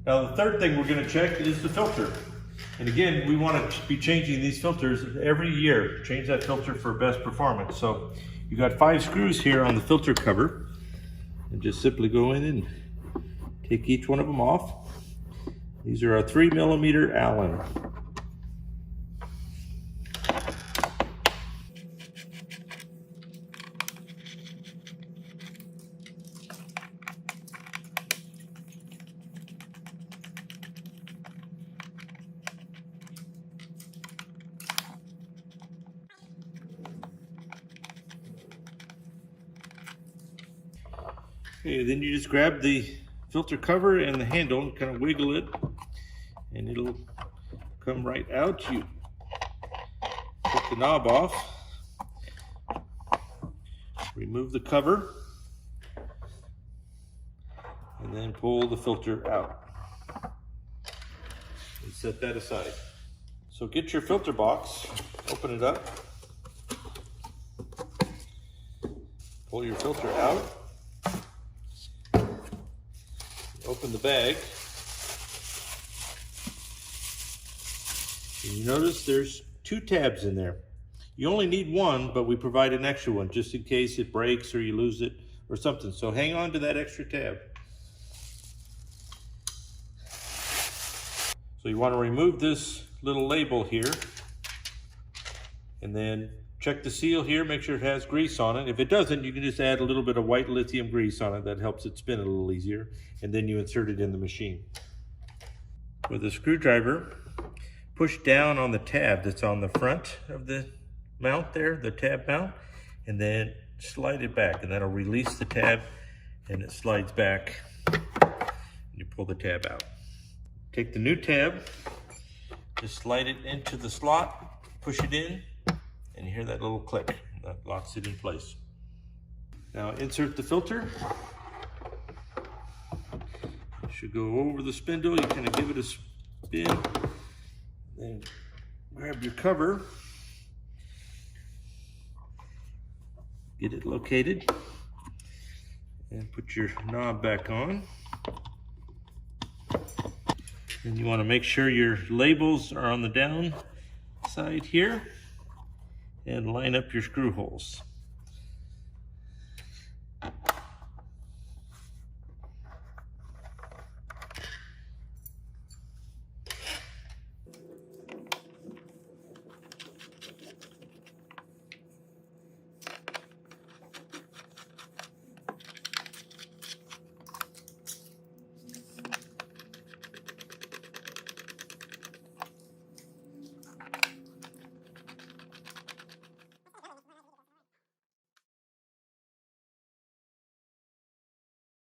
Now the third thing we're going to check is the filter. And again, we want to be changing these filters every year. Change that filter for best performance. So you got 5 screws here on the filter cover. And just simply go in and take each one of them off. These are a 3mm Allen. Okay, then you just grab the filter cover and the handle and kind of wiggle it, and it'll come right out. You take the knob off, remove the cover, and then pull the filter out. And set that aside. So get your filter box, open it up, pull your filter out. Open the bag, and you notice there's 2 tabs in there. You only need one, but we provide an extra one just in case it breaks or you lose it or something. So hang on to that extra tab. So you want to remove this little label here, and then check the seal here, make sure it has grease on it. If it doesn't, you can just add a little bit of white lithium grease on it. That helps it spin a little easier. And then you insert it in the machine. With a screwdriver, push down on the tab that's on the front of the mount there, the tab mount, and then slide it back, and that'll release the tab, and it slides back, and you pull the tab out. Take the new tab, just slide it into the slot, push it in, and you hear that little click that locks it in place. Now insert the filter. It should go over the spindle. You kind of give it a spin, then grab your cover, get it located, and put your knob back on. And you want to make sure your labels are on the down side here, and line up your screw holes.